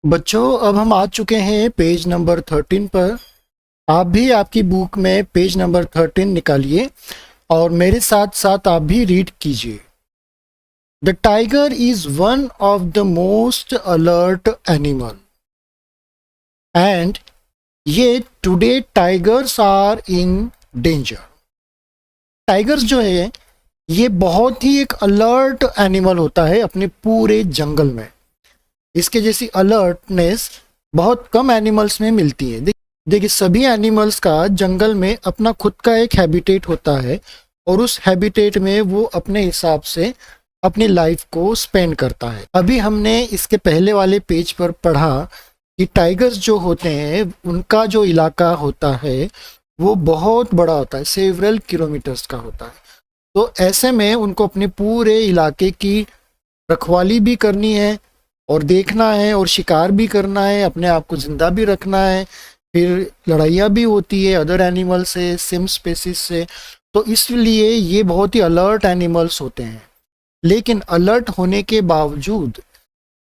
बच्चों, अब हम आ चुके हैं पेज नंबर 13 पर। आप भी आपकी बुक में पेज नंबर 13 निकालिए और मेरे साथ साथ आप भी रीड कीजिए। The tiger is one of the most alert animal and ये today tigers are in danger. Tigers जो है ये बहुत ही एक अलर्ट एनिमल होता है अपने पूरे जंगल में। इसके जैसी अलर्टनेस बहुत कम एनिमल्स में मिलती है। देखिए, सभी एनिमल्स का जंगल में अपना खुद का एक हैबिटेट होता है और उस हैबिटेट में वो अपने हिसाब से अपनी लाइफ को स्पेंड करता है। अभी हमने इसके पहले वाले पेज पर पढ़ा कि टाइगर्स जो होते हैं उनका जो इलाका होता है वो बहुत बड़ा होता है, सेवरल किलोमीटर्स का होता है। तो ऐसे में उनको अपने पूरे इलाके की रखवाली भी करनी है और देखना है और शिकार भी करना है, अपने आप को जिंदा भी रखना है। फिर लड़ाइयाँ भी होती है अदर एनिमल से, सेम स्पेसिस से। तो इसलिए ये बहुत ही अलर्ट एनिमल्स होते हैं। लेकिन अलर्ट होने के बावजूद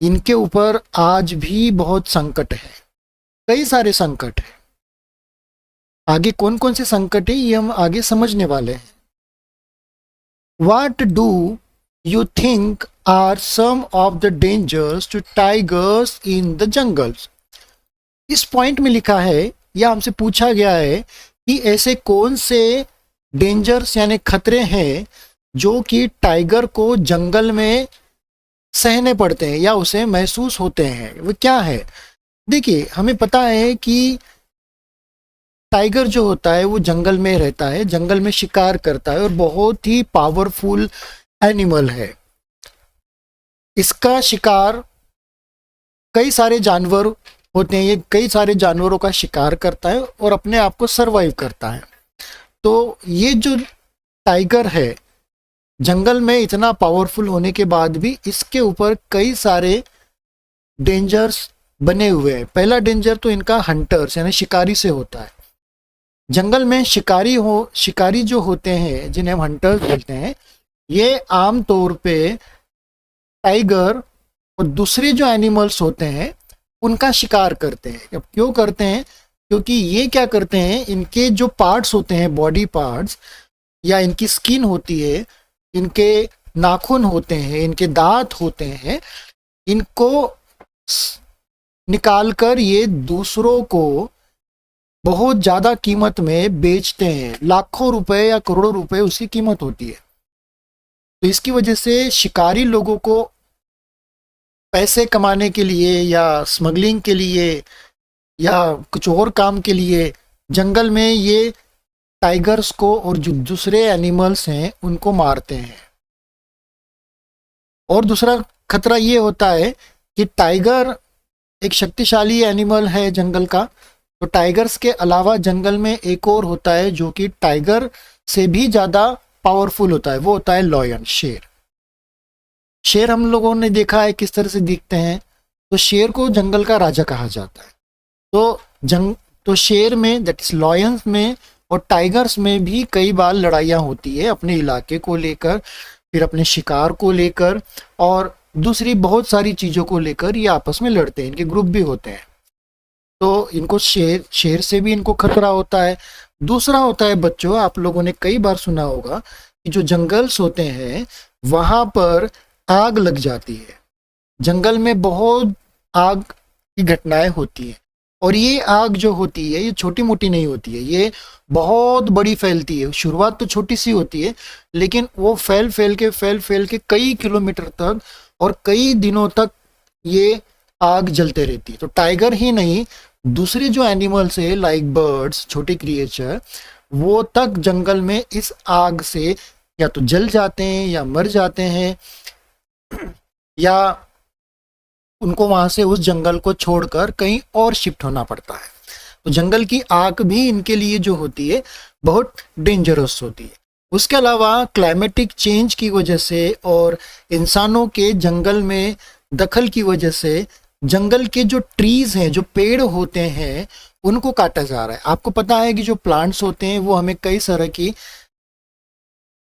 इनके ऊपर आज भी बहुत संकट है, कई सारे संकट है। आगे कौन कौन से संकट है ये हम आगे समझने वाले हैं। What do you think are some of the dangers to tigers in the jungles? इस पॉइंट में लिखा है या हमसे पूछा गया है कि ऐसे कौन से डेंजर्स यानी खतरे हैं जो कि टाइगर को जंगल में सहने पड़ते हैं या उसे महसूस होते हैं, वो क्या है। देखिए, हमें पता है कि टाइगर जो होता है वो जंगल में रहता है, जंगल में शिकार करता है और बहुत ही पावरफुल एनिमल है। इसका शिकार कई सारे जानवर होते हैं, ये कई सारे जानवरों का शिकार करता है और अपने आप को सरवाइव करता है। तो ये जो टाइगर है जंगल में इतना पावरफुल होने के बाद भी इसके ऊपर कई सारे डेंजर्स बने हुए हैं। पहला डेंजर तो इनका हंटर्स यानी शिकारी से होता है। जंगल में शिकारी जो होते हैं जिन्हें हम हंटर्स बोलते हैं, ये आम तौर पे टाइगर और दूसरे जो एनिमल्स होते हैं उनका शिकार करते हैं। अब क्यों करते हैं? क्योंकि ये क्या करते हैं, इनके जो पार्ट्स होते हैं, बॉडी पार्ट्स या इनकी स्किन होती है, इनके नाखून होते हैं, इनके दांत होते हैं, इनको निकालकर ये दूसरों को बहुत ज़्यादा कीमत में बेचते हैं। लाखों रुपए या करोड़ों रुपए उसकी कीमत होती है। तो इसकी वजह से शिकारी लोगों को पैसे कमाने के लिए या स्मगलिंग के लिए या कुछ और काम के लिए जंगल में ये टाइगर्स को और जो दूसरे एनिमल्स हैं उनको मारते हैं। और दूसरा खतरा ये होता है कि टाइगर एक शक्तिशाली एनिमल है जंगल का। तो टाइगर्स के अलावा जंगल में एक और होता है जो कि टाइगर से भी ज़्यादा पावरफुल होता है, वो होता है लॉयन, शेर। शेर हम लोगों ने देखा है किस तरह से दिखते हैं। तो शेर को जंगल का राजा कहा जाता है। तो शेर में, दैट इज लॉयंस में और टाइगर्स में भी कई बार लड़ाइयाँ होती है अपने इलाके को लेकर, फिर अपने शिकार को लेकर और दूसरी बहुत सारी चीज़ों को लेकर ये आपस में लड़ते हैं। इनके ग्रुप भी होते हैं। तो इनको शेर से भी इनको खतरा होता है। दूसरा होता है बच्चों, आप लोगों ने कई बार सुना होगा कि जो जंगल्स होते हैं वहाँ पर आग लग जाती है। जंगल में बहुत आग की घटनाएं होती हैं और ये आग जो होती है ये छोटी मोटी नहीं होती है, ये बहुत बड़ी फैलती है। शुरुआत तो छोटी सी होती है लेकिन वो फैल फैल के कई किलोमीटर तक और कई दिनों तक ये आग जलते रहती है। तो टाइगर ही नहीं, दूसरे जो एनिमल्स है लाइक बर्ड्स, छोटे क्रिएचर, वो तक जंगल में इस आग से या तो जल जाते हैं या मर जाते हैं या उनको वहां से उस जंगल को छोड़कर कहीं और शिफ्ट होना पड़ता है। तो जंगल की आग भी इनके लिए जो होती है बहुत डेंजरस होती है। उसके अलावा क्लाइमेटिक चेंज की वजह से और इंसानों के जंगल में दखल की वजह से जंगल के जो ट्रीज हैं, जो पेड़ होते हैं, उनको काटा जा रहा है। आपको पता है कि जो प्लांट्स होते हैं वो हमें कई तरह की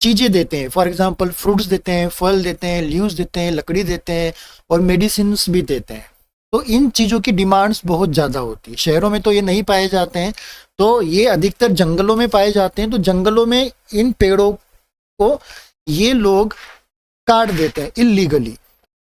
चीज़ें देते हैं। फॉर एग्जांपल फ्रूट्स देते हैं, फल देते हैं, लीव्स देते हैं, लकड़ी देते हैं और मेडिसिन्स भी देते हैं। तो इन चीज़ों की डिमांड्स बहुत ज़्यादा होती है। शहरों में तो ये नहीं पाए जाते हैं, तो ये अधिकतर जंगलों में पाए जाते हैं। तो जंगलों में इन पेड़ों को ये लोग काट देते हैं इलीगली।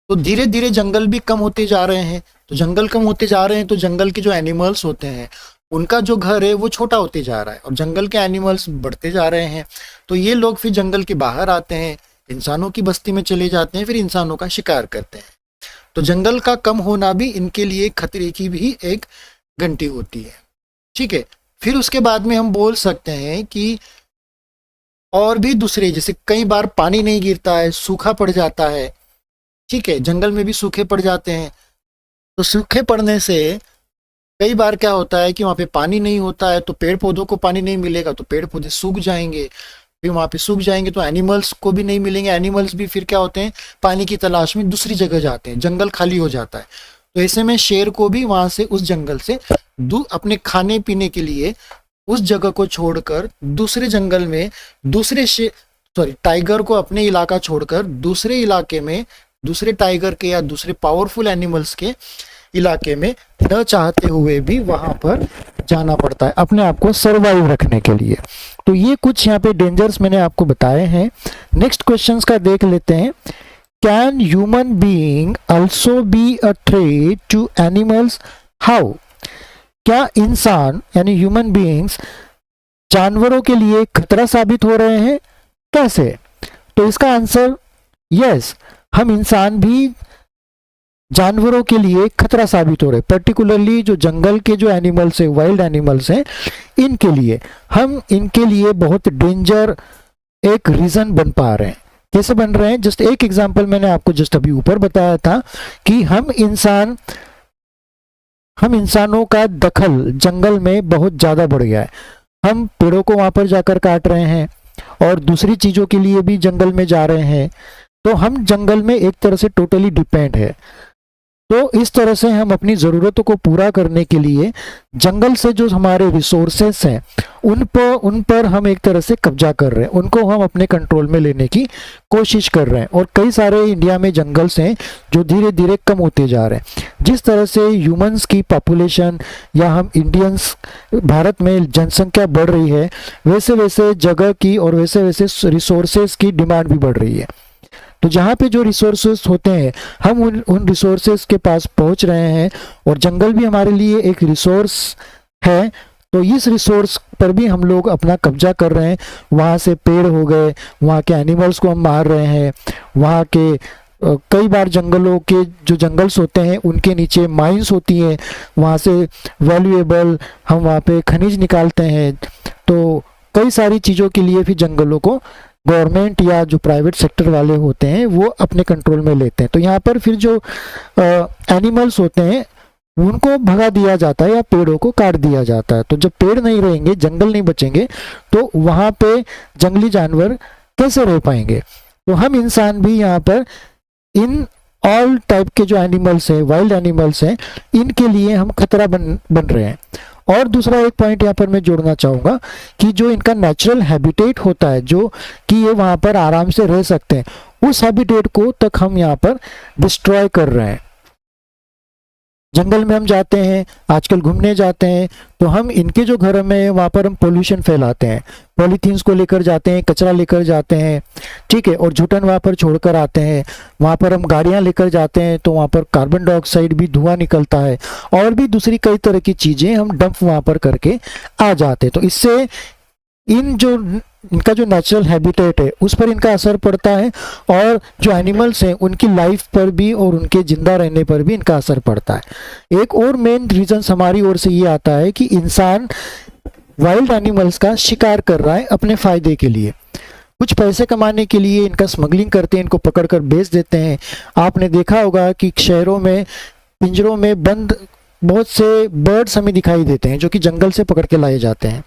तो धीरे धीरे जंगल भी कम होते जा रहे हैं। तो जंगल कम होते जा रहे हैं तो जंगल के जो एनिमल्स होते हैं उनका जो घर है वो छोटा होते जा रहा है और जंगल के एनिमल्स बढ़ते जा रहे हैं। तो ये लोग फिर जंगल के बाहर आते हैं, इंसानों की बस्ती में चले जाते हैं, फिर इंसानों का शिकार करते हैं। तो जंगल का कम होना भी इनके लिए खतरे की भी एक घंटी होती है। ठीक है, फिर उसके बाद में हम बोल सकते हैं कि और भी दूसरे, जैसे कई बार पानी नहीं गिरता है, सूखा पड़ जाता है। ठीक है, जंगल में भी सूखे पड़ जाते हैं। तो सूखे पड़ने से कई बार क्या होता है कि वहाँ पे पानी नहीं होता है, तो पेड़ पौधों को पानी नहीं मिलेगा, तो पेड़ पौधे सूख जाएंगे। फिर वहाँ पे सूख जाएंगे तो एनिमल्स को भी नहीं मिलेंगे। एनिमल्स भी फिर क्या होते हैं, पानी की तलाश में दूसरी जगह जाते हैं, जंगल खाली हो जाता है। तो ऐसे में शेर को भी वहाँ से, उस जंगल से अपने खाने पीने के लिए उस जगह को छोड़कर दूसरे जंगल में, टाइगर को अपने इलाका छोड़कर दूसरे इलाके में, दूसरे टाइगर के या दूसरे पावरफुल एनिमल्स के इलाके में न चाहते हुए भी वहां पर जाना पड़ता है अपने आप को सरवाइव रखने के लिए। तो ये कुछ यहाँ पे डेंजर्स मैंने आपको बताए हैं। नेक्स्ट क्वेश्चंस का देख लेते हैं। Can human being also be a threat to animals? How? क्या इंसान यानी ह्यूमन बीइंग्स जानवरों के लिए खतरा साबित हो रहे हैं? कैसे? तो इसका आंसर यस, हम इंसान भी जानवरों के लिए खतरा साबित हो रहे, पर्टिकुलरली जो जंगल के जो एनिमल्स है, वाइल्ड एनिमल्स हैं, इनके लिए हम इनके लिए बहुत डेंजर एक रीजन बन पा रहे हैं। कैसे बन रहे हैं? जस्ट एक एग्जांपल मैंने आपको जस्ट अभी ऊपर बताया था कि हम इंसानों का दखल जंगल में बहुत ज्यादा बढ़ गया है। हम पेड़ों को वहां पर जाकर काट रहे हैं और दूसरी चीजों के लिए भी जंगल में जा रहे हैं। तो हम जंगल में एक तरह से टोटली डिपेंड है। तो इस तरह से हम अपनी ज़रूरतों को पूरा करने के लिए जंगल से जो हमारे रिसोर्सेस हैं उन पर हम एक तरह से कब्जा कर रहे हैं, उनको हम अपने कंट्रोल में लेने की कोशिश कर रहे हैं। और कई सारे इंडिया में जंगल्स हैं जो धीरे धीरे कम होते जा रहे हैं। जिस तरह से ह्यूमंस की पॉपुलेशन या हम इंडियंस, भारत में जनसंख्या बढ़ रही है, वैसे वैसे जगह की और वैसे वैसे रिसोर्सेज की डिमांड भी बढ़ रही है। तो जहाँ पे जो रिसोर्सेस होते हैं हम उन रिसोर्सेस के पास पहुँच रहे हैं और जंगल भी हमारे लिए एक रिसोर्स है। तो इस रिसोर्स पर भी हम लोग अपना कब्जा कर रहे हैं। वहाँ से पेड़ हो गए, वहाँ के एनिमल्स को हम मार रहे हैं। वहाँ के कई बार जंगलों के जो जंगल्स होते हैं उनके नीचे माइंस होती हैं, वहाँ से वैल्यूएबल हम वहाँ पे खनिज निकालते हैं। तो कई सारी चीज़ों के लिए फिर जंगलों को गवर्नमेंट या जो प्राइवेट सेक्टर वाले होते हैं वो अपने कंट्रोल में लेते हैं। तो यहाँ पर फिर जो एनिमल्स होते हैं उनको भगा दिया जाता है या पेड़ों को काट दिया जाता है। तो जब पेड़ नहीं रहेंगे, जंगल नहीं बचेंगे, तो वहाँ पे जंगली जानवर कैसे रह पाएंगे? तो हम इंसान भी यहाँ पर इन ऑल टाइप के जो एनिमल्स हैं, वाइल्ड एनिमल्स हैं, इनके लिए हम खतरा बन रहे हैं। और दूसरा एक पॉइंट यहाँ पर मैं जोड़ना चाहूँगा कि जो इनका नेचुरल हैबिटेट होता है, जो कि ये वहाँ पर आराम से रह सकते हैं, उस हैबिटेट को तक हम यहाँ पर डिस्ट्रॉय कर रहे हैं। जंगल में हम जाते हैं, आजकल घूमने जाते हैं, तो हम इनके जो घर में वहाँ पर हम पोल्यूशन फैलाते हैं, पॉलीथीन्स को लेकर जाते हैं, कचरा लेकर जाते हैं, ठीक है, और झूठन वहाँ पर छोड़कर आते हैं। वहाँ पर हम गाड़ियाँ लेकर जाते हैं तो वहाँ पर कार्बन डाइऑक्साइड भी धुआं निकलता है और भी दूसरी कई तरह की चीज़ें हम डंप वहाँ पर करके आ जाते हैं। तो इससे इनका जो नेचुरल हैबिटेट है उस पर इनका असर पड़ता है और जो एनिमल्स हैं उनकी लाइफ पर भी और उनके जिंदा रहने पर भी इनका असर पड़ता है। एक और मेन रीजन हमारी ओर से ये आता है कि इंसान वाइल्ड एनिमल्स का शिकार कर रहा है अपने फायदे के लिए, कुछ पैसे कमाने के लिए इनका स्मगलिंग करते हैं, इनको पकड़कर बेच देते हैं। आपने देखा होगा कि शहरों में पिंजरों में बंद बहुत से बर्ड्स हमें दिखाई देते हैं जो कि जंगल से पकड़ के लाए जाते हैं।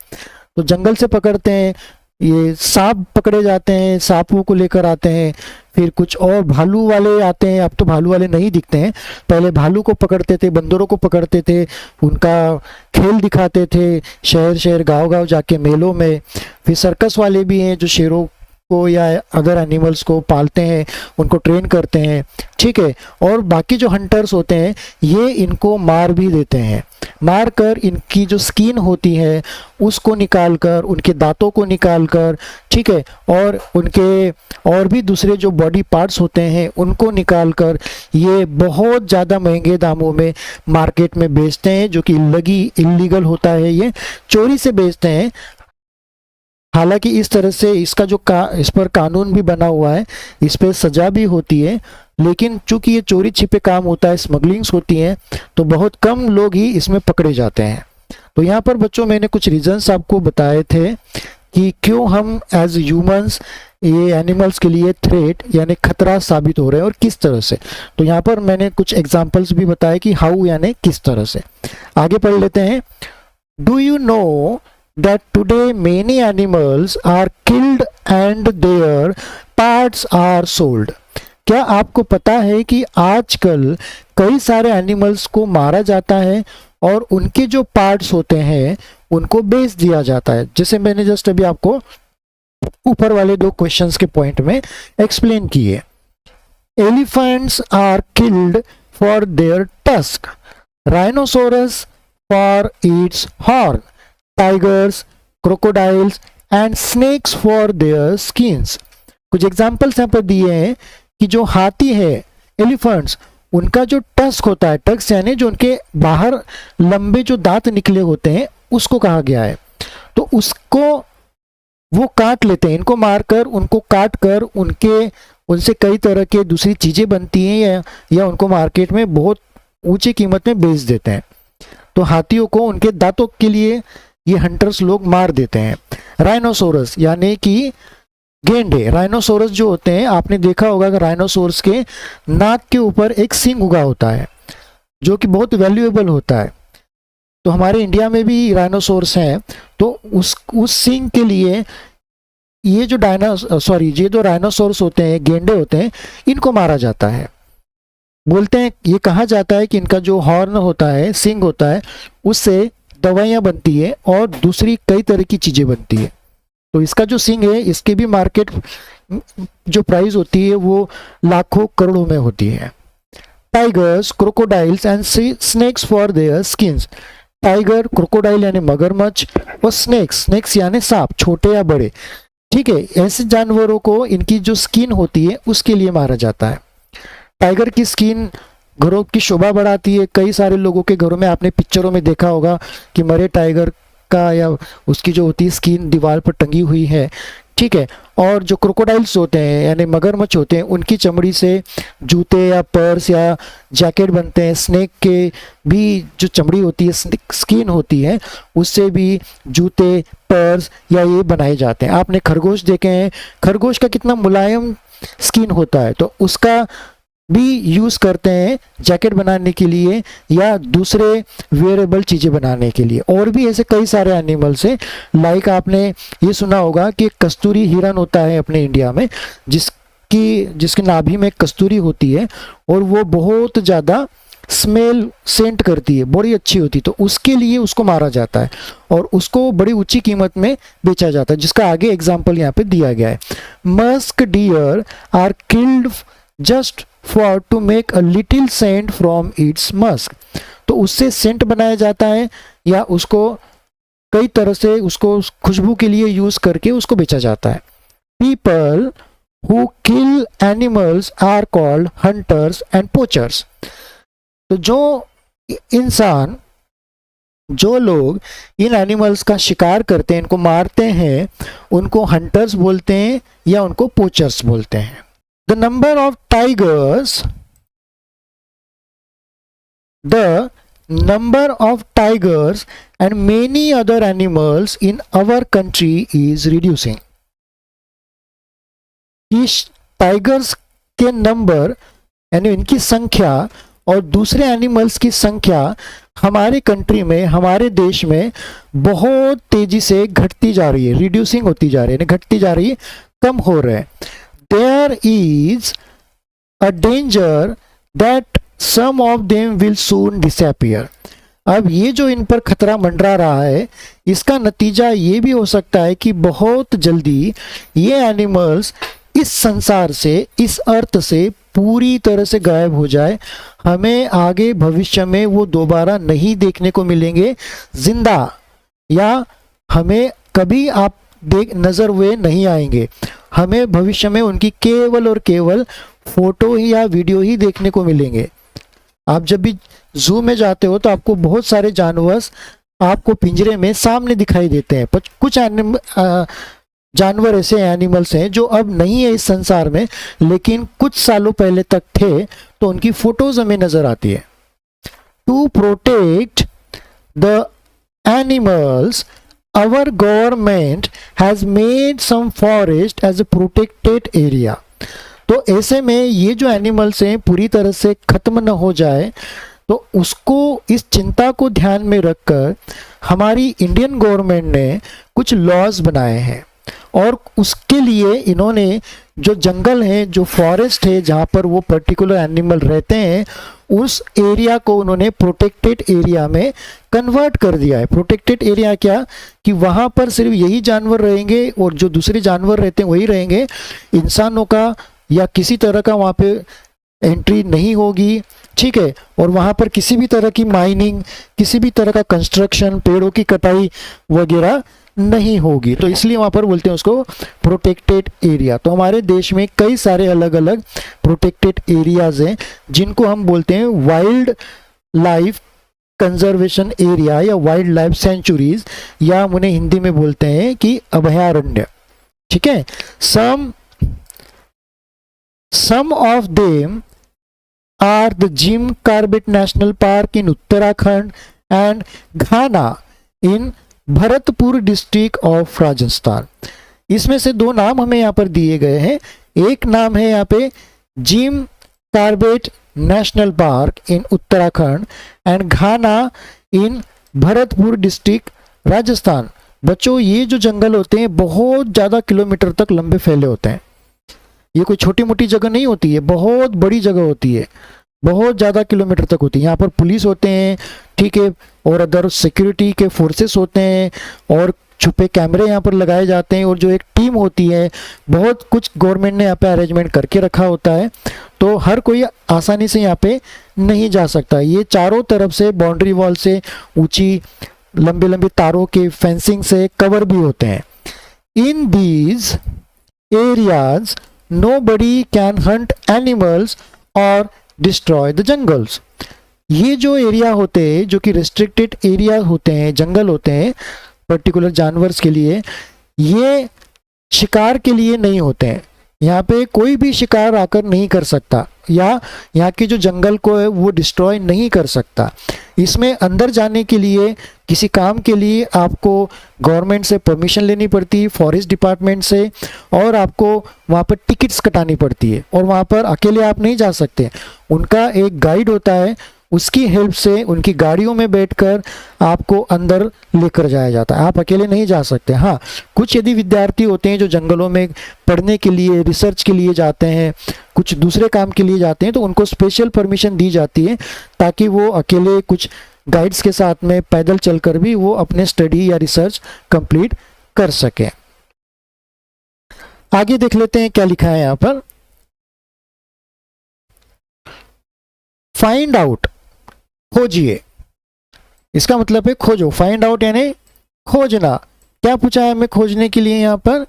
तो जंगल से पकड़ते हैं, ये सांप पकड़े जाते हैं, सांपों को लेकर आते हैं, फिर कुछ और भालू वाले आते हैं। अब तो भालू वाले नहीं दिखते हैं, पहले भालू को पकड़ते थे, बंदरों को पकड़ते थे, उनका खेल दिखाते थे शहर शहर गांव गांव जाके मेलों में। फिर सर्कस वाले भी हैं जो शेरों को या अदर एनिमल्स को पालते हैं, उनको ट्रेन करते हैं, ठीक है। और बाकी जो हंटर्स होते हैं ये इनको मार भी देते हैं, मार कर इनकी जो स्किन होती है उसको निकाल कर, उनके दांतों को निकाल कर, ठीक है, और उनके और भी दूसरे जो बॉडी पार्ट्स होते हैं उनको निकाल कर ये बहुत ज़्यादा महंगे दामों में मार्केट में बेचते हैं, जो कि इल्लीगल होता है, ये चोरी से बेचते हैं। हालांकि इस तरह से इसका जो इस पर कानून भी बना हुआ है, इस पर सजा भी होती है, लेकिन चूंकि ये चोरी छिपे काम होता है, स्मगलिंग्स होती हैं, तो बहुत कम लोग ही इसमें पकड़े जाते हैं। तो यहाँ पर बच्चों मैंने कुछ रीजंस आपको बताए थे कि क्यों हम एज ह्यूमंस ये एनिमल्स के लिए थ्रेट यानी खतरा साबित हो रहे हैं और किस तरह से। तो यहाँ पर मैंने कुछ एग्जांपल्स भी बताए कि हाउ यानी किस तरह से। आगे पढ़ लेते हैं। Do you know that today many animals are killed and their parts are sold? क्या आपको पता है कि आजकल कई सारे एनिमल्स को मारा जाता है और उनके जो पार्ट्स होते हैं उनको बेच दिया जाता है, जैसे मैंने जस्ट अभी आपको ऊपर वाले 2 क्वेश्चंस के पॉइंट में एक्सप्लेन किए। Elephants are killed for their tusk, rhinoceros for its horn, tigers, crocodiles and snakes for their skins. कुछ एग्जाम्पल्स यहाँ पर दिए हैं कि जो हाथी है, एलिफेंट्स, उनका जो टस्क होता है, टस्क यानी जो उनके बाहर लंबे जो दांत निकले होते हैं उसको कहा गया है, तो उसको वो काट लेते हैं, इनको मारकर उनको काट कर उनसे कई तरह के दूसरी चीजें बनती हैं या उनको मार्केट में बहुत ऊंची कीमत में बेच देते हैं। तो हाथियों को उनके दांतों के लिए ये हंटर्स लोग मार देते हैं। राइनोसोरस यानी कि गेंडे, राइनोसोरस जो होते हैं, आपने देखा होगा कि राइनोसोरस के नाक के ऊपर एक सींग उगा होता है जो कि बहुत वैल्यूएबल होता है। तो हमारे इंडिया में भी राइनोसोरस हैं, तो उस सींग के लिए ये जो राइनोसोरस होते हैं, गेंडे होते हैं, इनको मारा जाता है। बोलते हैं, ये कहा जाता है कि इनका जो हॉर्न होता है, सींग होता है, उससे दवाइयाँ बनती है और दूसरी कई तरह की चीज़ें बनती है। तो इसका जो सींग है, इसके भी मार्केट जो प्राइस होती है वो लाखों करोड़ों में होती है। Tigers, crocodiles and snakes for their skins. Tiger, crocodile यानी मगरमच्छ और स्नेक्स यानी सांप, छोटे या बड़े, ठीक है, ऐसे जानवरों को इनकी जो स्किन होती है उसके लिए मारा जाता है। टाइगर की स्किन घरों की शोभा बढ़ाती है। कई सारे लोगों के घरों में आपने पिक्चरों में देखा होगा कि मरे टाइगर का या उसकी जो होती है स्किन दीवार पर टंगी हुई है, ठीक है। और जो क्रोकोडाइल्स होते हैं यानी मगरमच्छ होते हैं, उनकी चमड़ी से जूते या पर्स या जैकेट बनते हैं। स्नेक के भी जो चमड़ी होती है, स्किन होती है, उससे भी जूते, पर्स या ये बनाए जाते हैं। आपने खरगोश देखे हैं, खरगोश का कितना मुलायम स्किन होता है, तो उसका भी यूज करते हैं जैकेट बनाने के लिए या दूसरे वेयरेबल चीजें बनाने के लिए। और भी ऐसे कई सारे एनिमल्स हैं, लाइक आपने ये सुना होगा कि कस्तूरी हिरन होता है अपने इंडिया में, जिसके नाभि में कस्तूरी होती है और वो बहुत ज्यादा सेंट करती है, बड़ी अच्छी होती है, तो उसके लिए उसको मारा जाता है और उसको बड़ी ऊंची कीमत में बेचा जाता है, जिसका आगे एग्जाम्पल यहाँ पे दिया गया है। Musk deer are killed just for to make a little scent from its musk. तो उससे सेंट बनाया जाता है या उसको कई तरह से उसको खुशबू के लिए यूज करके उसको बेचा जाता है। People who kill animals are called hunters and poachers. तो जो लोग इन एनिमल्स का शिकार करते हैं, इनको मारते हैं, उनको हंटर्स बोलते हैं या उनको पोचर्स बोलते हैं। The number of tigers and many other animals in our country is reducing. इस टाइगर्स के नंबर यानी इनकी संख्या और दूसरे एनिमल्स की संख्या हमारे कंट्री में, हमारे देश में बहुत तेजी से घटती जा रही है, रिड्यूसिंग होती जा रही है, घटती जा रही है, कम हो रहे हैं। There is a danger that some of them will soon disappear. अब ये जो इन पर खतरा मंडरा रहा है, इसका नतीजा ये भी हो सकता है कि बहुत जल्दी ये एनिमल्स इस संसार से, इस अर्थ से पूरी तरह से गायब हो जाए। हमें आगे भविष्य में वो दोबारा नहीं देखने को मिलेंगे जिंदा, या हमें कभी आप नजर हुए नहीं आएंगे। हमें भविष्य में उनकी केवल और केवल फोटो ही या वीडियो ही देखने को मिलेंगे। आप जब भी जू में जाते हो तो आपको बहुत सारे जानवर आपको पिंजरे में सामने दिखाई देते हैं, पर कुछ जानवर ऐसे एनिमल्स हैं जो अब नहीं है इस संसार में, लेकिन कुछ सालों पहले तक थे, तो उनकी फोटोज हमें नजर आती है। To protect the animals, our government has made some forest as a protected area। तो ऐसे में ये जो एनिमल्स हैं पूरी तरह से खत्म न हो जाए, तो उसको, इस चिंता को ध्यान में रखकर हमारी इंडियन गवर्नमेंट ने कुछ लॉज बनाए हैं, और उसके लिए इन्होंने जो जंगल है, जो फॉरेस्ट है जहाँ पर वो पर्टिकुलर एनिमल रहते हैं, उस एरिया को उन्होंने प्रोटेक्टेड एरिया में कन्वर्ट कर दिया है। प्रोटेक्टेड एरिया क्या, कि वहाँ पर सिर्फ यही जानवर रहेंगे और जो दूसरे जानवर रहते हैं वही रहेंगे। इंसानों का या किसी तरह का वहाँ पे एंट्री नहीं होगी, ठीक है। और वहाँ पर किसी भी तरह की माइनिंग, किसी भी तरह का कंस्ट्रक्शन, पेड़ों की कटाई वगैरह नहीं होगी। तो इसलिए वहाँ पर बोलते हैं उसको प्रोटेक्टेड एरिया। तो हमारे देश में कई सारे अलग अलग प्रोटेक्टेड एरियाज हैं जिनको हम बोलते हैं वाइल्ड लाइफ कंजर्वेशन एरिया या वाइल्ड लाइफ सेंचुरीज, या हम उन्हें हिंदी में बोलते हैं कि अभयारण्य, ठीक है। Some of them are the Jim Corbett National Park in Uttarakhand and Ghana in Bharatpur district of Rajasthan. इसमें से दो नाम हमें यहाँ पर दिए गए हैं। एक नाम है यहाँ पे gym Corbett National Park in Uttarakhand and Ghana in Bharatpur district Rajasthan. बच्चों, ये जो जंगल होते हैं बहुत ज़्यादा किलोमीटर तक लंबे फैले होते हैं। ये कोई छोटी मोटी जगह नहीं होती है, बहुत बड़ी जगह होती है, बहुत ज़्यादा किलोमीटर तक होती है। यहाँ पर पुलिस होते हैं, ठीक है, और अदर सिक्योरिटी के फोर्सेस होते हैं, और छुपे कैमरे यहाँ पर लगाए जाते हैं, और जो एक टीम होती है, बहुत कुछ गवर्नमेंट ने यहाँ पे अरेंजमेंट करके रखा होता है। तो हर कोई आसानी से यहाँ पे नहीं जा सकता। ये चारों तरफ से बाउंड्री वॉल से, ऊंची लंबे लंबे तारों के फेंसिंग से कवर भी होते हैं। In these areas nobody can Hunt animals और डिस्ट्रॉय द जंगल्स। ये जो एरिया होते हैं, जो कि रिस्ट्रिक्टेड एरिया होते हैं, जंगल होते हैं पर्टिकुलर जानवर्स के लिए, ये शिकार के लिए नहीं होते हैं। यहाँ पे कोई भी शिकार आकर नहीं कर सकता, या यहाँ के जो जंगल को है वो डिस्ट्रॉय नहीं कर सकता। इसमें अंदर जाने के लिए, किसी काम के लिए आपको गवर्नमेंट से परमिशन लेनी पड़ती है, फॉरेस्ट डिपार्टमेंट से, और आपको वहाँ पर टिकट्स कटानी पड़ती है, और वहाँ पर अकेले आप नहीं जा सकते। उनका एक गाइड होता है, उसकी हेल्प से उनकी गाड़ियों में बैठकर आपको अंदर लेकर जाया जाता है। आप अकेले नहीं जा सकते। हाँ, कुछ यदि विद्यार्थी होते हैं जो जंगलों में पढ़ने के लिए, रिसर्च के लिए जाते हैं, कुछ दूसरे काम के लिए जाते हैं, तो उनको स्पेशल परमिशन दी जाती है ताकि वो अकेले कुछ गाइड्स के साथ में पैदल चलकर भी वो अपने स्टडी या रिसर्च कंप्लीट कर सकें। आगे देख लेते हैं क्या लिखा है यहाँ पर। फाइंड आउट, खोजिए। इसका मतलब है खोजो। फाइंड आउट यानी खोजना। क्या पूछा है हमें खोजने के लिए यहाँ पर?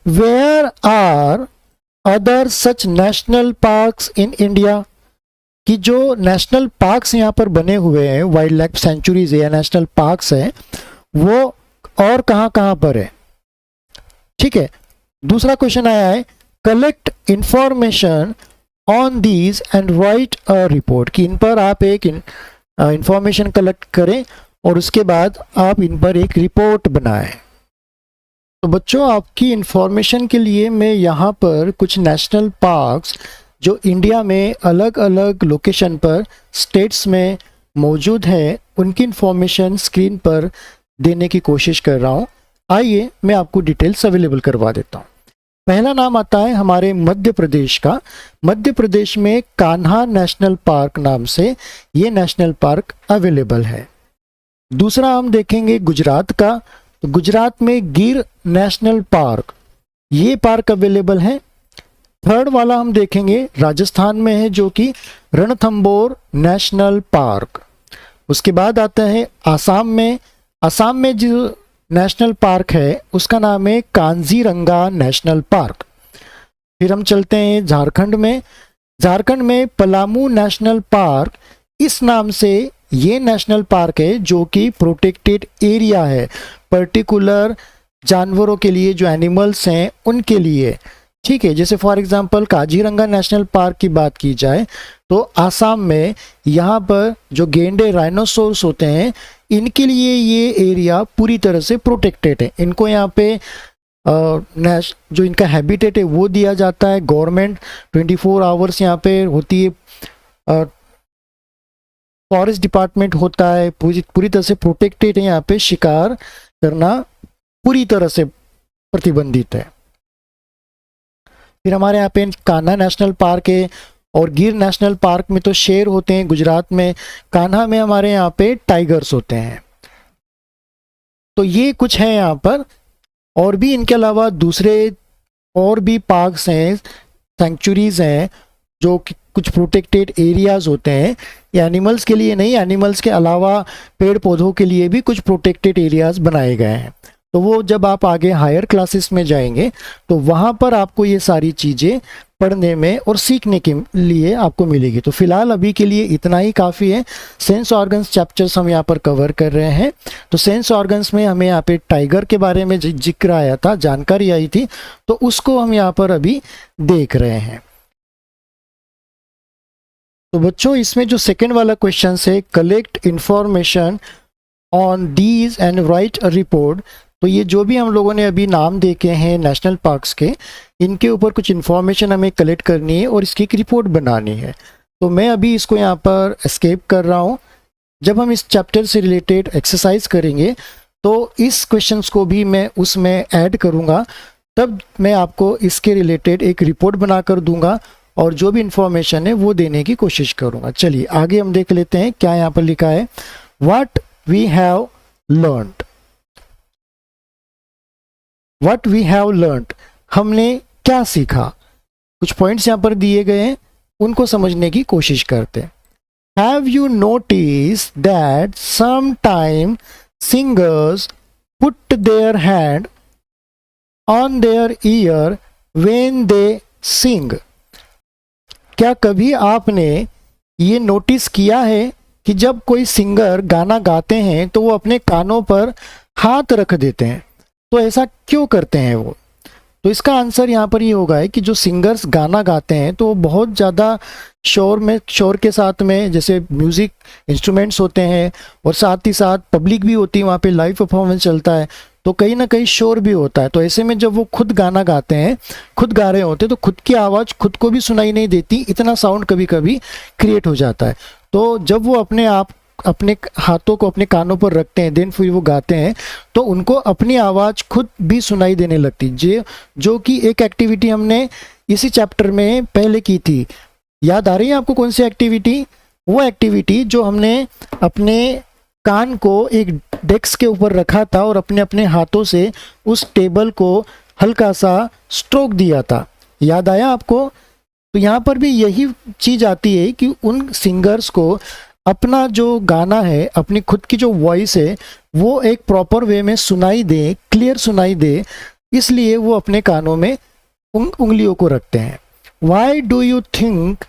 Where are other such national parks in India, कि जो नेशनल पार्क्स यहाँ पर बने हुए हैं, वाइल्ड लाइफ सेंचुरीज है या नेशनल पार्क्स है, वो और कहाँ कहाँ पर है। ठीक है। दूसरा क्वेश्चन आया है, collect information on these and right a report, कि इन पर आप एक इंफॉर्मेशन कलेक्ट करें और उसके बाद आप इन पर एक रिपोर्ट बनाएं। तो बच्चों, आपकी इंफॉर्मेशन के लिए मैं यहाँ पर कुछ नेशनल पार्क्स जो इंडिया में अलग अलग लोकेशन पर स्टेट्स में मौजूद हैं, उनकी इंफॉर्मेशन स्क्रीन पर देने की कोशिश कर रहा हूँ। आइए मैं आपको डिटेल्स अवेलेबल करवा देता हूँ। पहला नाम आता है हमारे मध्य प्रदेश का। मध्य प्रदेश में कान्हा नेशनल पार्क नाम से ये नेशनल पार्क अवेलेबल है। दूसरा हम देखेंगे गुजरात का, तो गुजरात में गिर नेशनल पार्क, ये पार्क अवेलेबल है। थर्ड वाला हम देखेंगे राजस्थान में है, जो कि रणथंबोर नेशनल पार्क। उसके बाद आता है आसाम में। आसाम में जो नेशनल पार्क है उसका नाम है कांजीरंगा नेशनल पार्क। फिर हम चलते हैं झारखंड में। झारखंड में पलामू नेशनल पार्क, इस नाम से ये नेशनल पार्क है जो कि प्रोटेक्टेड एरिया है, पर्टिकुलर जानवरों के लिए, जो एनिमल्स हैं उनके लिए। ठीक है, जैसे for example Kaziranga national park की बात की जाए तो आसाम में यहाँ पर जो गेंडे राइनोसोर्स होते हैं इनके लिए ये एरिया पूरी तरह से प्रोटेक्टेड है। इनको यहाँ पे जो इनका हैबिटेट है वो दिया जाता है। गवर्नमेंट 24 आवर्स यहाँ पे होती है, फॉरेस्ट डिपार्टमेंट होता है, पूरी तरह से प्रोटेक्टेड है। यहाँ पे शिकार करना पूरी तरह से प्रतिबंधित है। फिर हमारे यहाँ पे कान्हा नेशनल पार्क है, और गिर नेशनल पार्क में तो शेर होते हैं गुजरात में, कान्हा में हमारे यहाँ पे टाइगर्स होते हैं। तो ये कुछ है यहाँ पर, और भी इनके अलावा दूसरे और भी पार्क्स हैं, सेंचुरीज हैं, जो कि कुछ प्रोटेक्टेड एरियाज होते हैं। ये एनिमल्स के लिए नहीं, एनिमल्स के अलावा पेड़ पौधों के लिए भी कुछ प्रोटेक्टेड एरियाज बनाए गए हैं। तो वो जब आप आगे हायर क्लासेस में जाएंगे तो वहाँ पर आपको ये सारी चीज़ें पढ़ने में और सीखने के लिए आपको मिलेगी। तो फिलहाल अभी के लिए इतना ही काफ़ी है। सेंस ऑर्गन्स चैप्टर्स हम यहाँ पर कवर कर रहे हैं। तो सेंस ऑर्गन्स में हमें यहाँ पे टाइगर के बारे में जिक्र आया था, जानकारी आई थी, तो उसको हम यहाँ पर अभी देख रहे हैं। तो बच्चों, इसमें जो सेकेंड वाला क्वेश्चन है, collect information on these and right a report, तो ये जो भी हम लोगों ने अभी नाम देखे हैं नेशनल पार्क्स के, इनके ऊपर कुछ इन्फॉर्मेशन हमें कलेक्ट करनी है और इसकी एक रिपोर्ट बनानी है। तो मैं अभी इसको यहाँ पर एस्केप कर रहा हूँ। जब हम इस चैप्टर से रिलेटेड एक्सरसाइज करेंगे तो इस क्वेश्चंस को भी मैं उसमें ऐड करूँगा, तब मैं आपको इसके रिलेटेड एक रिपोर्ट बना कर दूंगा और जो भी इंफॉर्मेशन है वो देने की कोशिश करूँगा। चलिए आगे हम देख लेते हैं क्या यहाँ पर लिखा है। What we have learned, what we have learned, हमने क्या सीखा। कुछ पॉइंट्स यहाँ पर दिए गए हैं, उनको समझने की कोशिश करते हैं। Have you notice that sometime singers put their hand on their ear when they sing, क्या कभी आपने ये नोटिस किया है कि जब कोई सिंगर गाना गाते हैं तो वो अपने कानों पर हाथ रख देते हैं, तो ऐसा क्यों करते हैं वो। तो इसका आंसर यहाँ पर ये होगा है कि जो सिंगर्स गाना गाते हैं तो वो बहुत ज़्यादा शोर के साथ में, जैसे म्यूज़िक इंस्ट्रूमेंट्स होते हैं और साथ ही साथ पब्लिक भी होती है, वहाँ पे लाइव परफॉर्मेंस चलता है, तो कहीं ना कहीं शोर भी होता है। तो ऐसे में जब वो खुद गाना गाते हैं, खुद गा रहे होते हैं, तो खुद की आवाज़ खुद को भी सुनाई नहीं देती, इतना साउंड कभी कभी क्रिएट हो जाता है। तो जब वो अपने हाथों को अपने कानों पर रखते हैं, देन फिर वो गाते हैं, तो उनको अपनी आवाज़ खुद भी सुनाई देने लगती, जो कि एक एक्टिविटी हमने इसी चैप्टर में पहले की थी। याद आ रही है आपको कौन सी एक्टिविटी? वो एक्टिविटी जो हमने अपने कान को एक डेस्क के ऊपर रखा था और अपने अपने हाथों से उस टेबल को हल्का सा स्ट्रोक दिया था। याद आया आपको? तो यहाँ पर भी यही चीज़ आती है कि उन सिंगर्स को अपना जो गाना है, अपनी खुद की जो वॉइस है, वो एक प्रॉपर वे में सुनाई दे, क्लियर सुनाई दे, इसलिए वो अपने कानों में उंगलियों को रखते हैं। Why do you think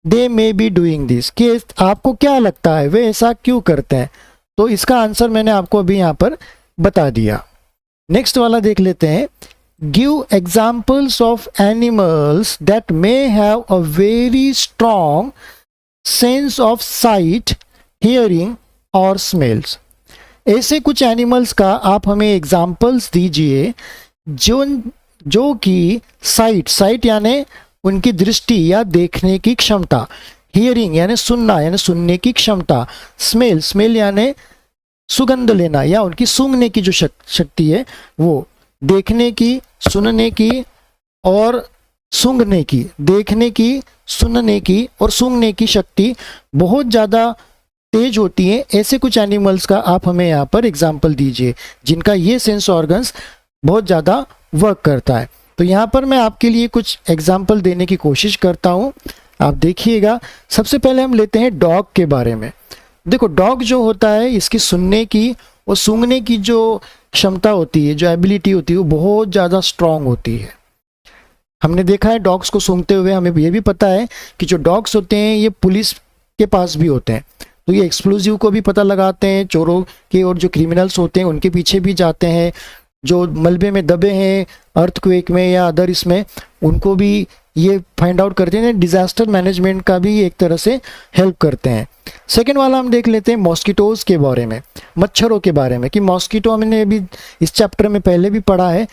they may be doing this, कि आपको क्या लगता है वे ऐसा क्यों करते हैं? तो इसका आंसर मैंने आपको अभी यहाँ पर बता दिया। नेक्स्ट वाला देख लेते हैं। Give examples of animals that may have a very strong sense of site, hearing और स्मेल्स। ऐसे कुछ एनिमल्स का आप हमें एग्जाम्पल्स दीजिए जो कि साइट यानी उनकी दृष्टि या देखने की क्षमता, हियरिंग यानी सुनना यानी सुनने की क्षमता, स्मेल यानी सुगंध लेना या उनकी सूंघने की जो शक्ति है, वो देखने की, सुनने की और सूंघने की, देखने की, सुनने की और सूंघने की शक्ति बहुत ज़्यादा तेज होती है। ऐसे कुछ एनिमल्स का आप हमें यहाँ पर एग्जाम्पल दीजिए जिनका ये सेंस ऑर्गन्स बहुत ज़्यादा वर्क करता है। तो यहाँ पर मैं आपके लिए कुछ एग्जाम्पल देने की कोशिश करता हूँ, आप देखिएगा। सबसे पहले हम लेते हैं डॉग के बारे में। देखो, डॉग जो होता है इसकी सुनने की और सूंघने की जो क्षमता होती है, जो एबिलिटी होती है, वो बहुत ज़्यादा स्ट्रांग होती है। हमने देखा है डॉग्स को सूंघते हुए। हमें ये भी पता है कि जो डॉग्स होते हैं ये पुलिस के पास भी होते हैं, तो ये एक्सप्लोजिव को भी पता लगाते हैं, चोरों के और जो क्रिमिनल्स होते हैं उनके पीछे भी जाते हैं, जो मलबे में दबे हैं अर्थक्वेक में या अदर इसमें, उनको भी ये फाइंड आउट करते हैं। डिजास्टर मैनेजमेंट का भी एक तरह से हेल्प करते हैं। सेकेंड वाला हम देख लेते हैं मॉस्किटोज़ के बारे में, मच्छरों के बारे में, कि मॉस्किटो हमने अभी इस चैप्टर में पहले भी पढ़ा है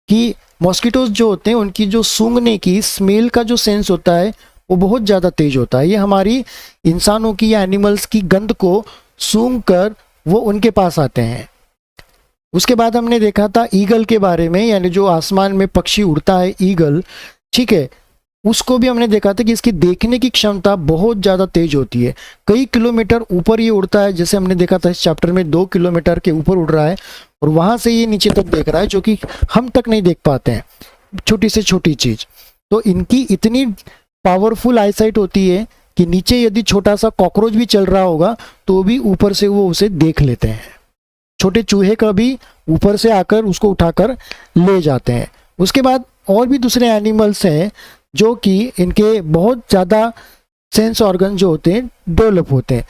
कि मॉस्किटोज जो होते हैं उनकी जो सूंघने की, स्मेल का जो सेंस होता है वो बहुत ज़्यादा तेज होता है। ये हमारी इंसानों की या एनिमल्स की गंध को सूंघ कर वो उनके पास आते हैं। उसके बाद हमने देखा था ईगल के बारे में, यानी जो आसमान में पक्षी उड़ता है ईगल, ठीक है, उसको भी हमने देखा था कि इसकी देखने की क्षमता बहुत ज़्यादा तेज होती है। कई किलोमीटर ऊपर ये उड़ता है, जैसे हमने देखा था इस चैप्टर में 2 किलोमीटर के ऊपर उड़ रहा है और वहाँ से ये नीचे तक देख रहा है, जो कि हम तक नहीं देख पाते हैं, छोटी से छोटी चीज़। तो इनकी इतनी पावरफुल आईसाइट होती है कि नीचे यदि छोटा सा कॉकरोच भी चल रहा होगा तो भी ऊपर से वो उसे देख लेते हैं। छोटे चूहे का भी ऊपर से आकर उसको उठाकर ले जाते हैं। उसके बाद और भी दूसरे एनिमल्स हैं जो कि इनके बहुत ज़्यादा सेंस ऑर्गन जो होते हैं डेवलप होते हैं,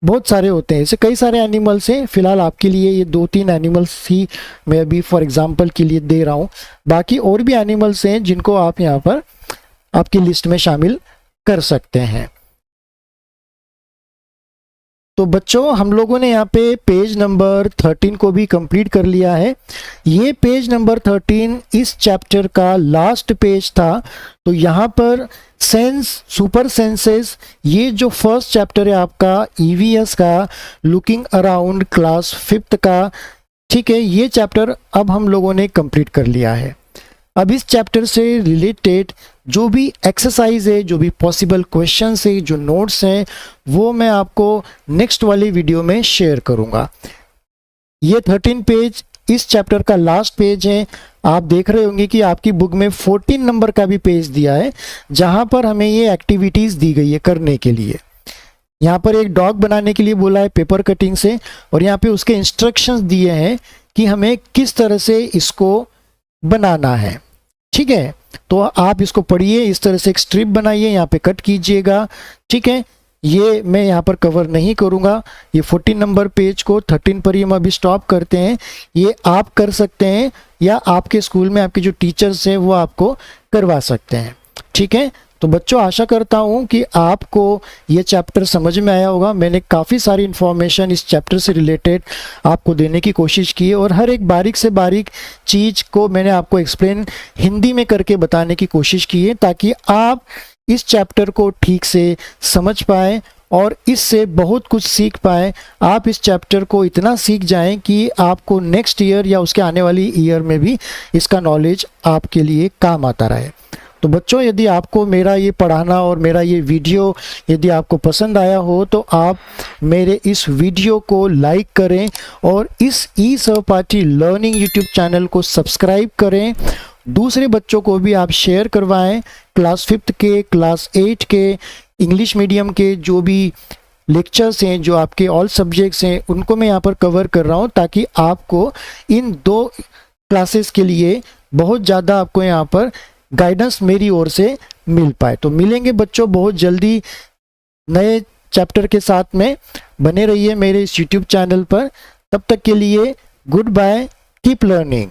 बहुत सारे होते हैं। ऐसे कई सारे एनिमल्स हैं। फिलहाल आपके लिए ये 2-3 एनिमल्स ही मैं अभी फॉर एग्जांपल के लिए दे रहा हूँ। बाकी और भी एनिमल्स हैं जिनको आप यहाँ पर आपकी लिस्ट में शामिल कर सकते हैं। तो बच्चों, हम लोगों ने यहाँ पे पेज नंबर 13 को भी कंप्लीट कर लिया है। ये पेज नंबर 13 इस चैप्टर का लास्ट पेज था। तो यहाँ पर सेंस, सुपर सेंसेस, ये जो फर्स्ट चैप्टर है आपका ईवीएस का, लुकिंग अराउंड, क्लास 5th का, ठीक है, ये चैप्टर अब हम लोगों ने कंप्लीट कर लिया है। अब इस चैप्टर से रिलेटेड जो भी एक्सरसाइज है, जो भी पॉसिबल क्वेश्चंस है, जो नोट्स हैं, वो मैं आपको नेक्स्ट वाली वीडियो में शेयर करूंगा। ये 13 पेज इस चैप्टर का लास्ट पेज है। आप देख रहे होंगे कि आपकी बुक में 14 नंबर का भी पेज दिया है जहां पर हमें ये एक्टिविटीज़ दी गई है करने के लिए। यहाँ पर एक डॉग बनाने के लिए बोला है पेपर कटिंग से, और यहाँ पे उसके इंस्ट्रक्शंस दिए हैं कि हमें किस तरह से इसको बनाना है, ठीक है। तो आप इसको पढ़िए, इस तरह से एक स्ट्रिप बनाइए, यहाँ पे कट कीजिएगा, ठीक है। ये मैं यहाँ पर कवर नहीं करूँगा। ये 14 नंबर पेज को 13 पर ही हम अभी स्टॉप करते हैं। ये आप कर सकते हैं या आपके स्कूल में आपके जो टीचर्स हैं वो आपको करवा सकते हैं, ठीक है। तो बच्चों, आशा करता हूँ कि आपको ये चैप्टर समझ में आया होगा। मैंने काफ़ी सारी इन्फॉर्मेशन इस चैप्टर से रिलेटेड आपको देने की कोशिश की है और हर एक बारीक से बारीक चीज़ को मैंने आपको एक्सप्लेन हिंदी में करके बताने की कोशिश की है, ताकि आप इस चैप्टर को ठीक से समझ पाएँ और इससे बहुत कुछ सीख पाएँ। आप इस चैप्टर को इतना सीख जाएं कि आपको नेक्स्ट ईयर या उसके आने वाली ईयर में भी इसका नॉलेज आपके लिए काम आता रहे। तो बच्चों, यदि आपको मेरा ये पढ़ाना और मेरा ये वीडियो यदि आपको पसंद आया हो तो आप मेरे इस वीडियो को लाइक करें और इस ई सहपाठी लर्निंग यूट्यूब चैनल को सब्सक्राइब करें। दूसरे बच्चों को भी आप शेयर करवाएं। क्लास 5th के, क्लास 8 के, इंग्लिश मीडियम के जो भी लेक्चर्स हैं, जो आपके ऑल सब्जेक्ट्स हैं, उनको मैं यहाँ पर कवर कर रहा हूँ, ताकि आपको इन 2 क्लासेस के लिए बहुत ज़्यादा आपको यहाँ पर गाइडेंस मेरी ओर से मिल पाए। तो मिलेंगे बच्चों बहुत जल्दी नए चैप्टर के साथ में। बने रहिए मेरे इस यूट्यूब चैनल पर। तब तक के लिए गुड बाय, कीप लर्निंग।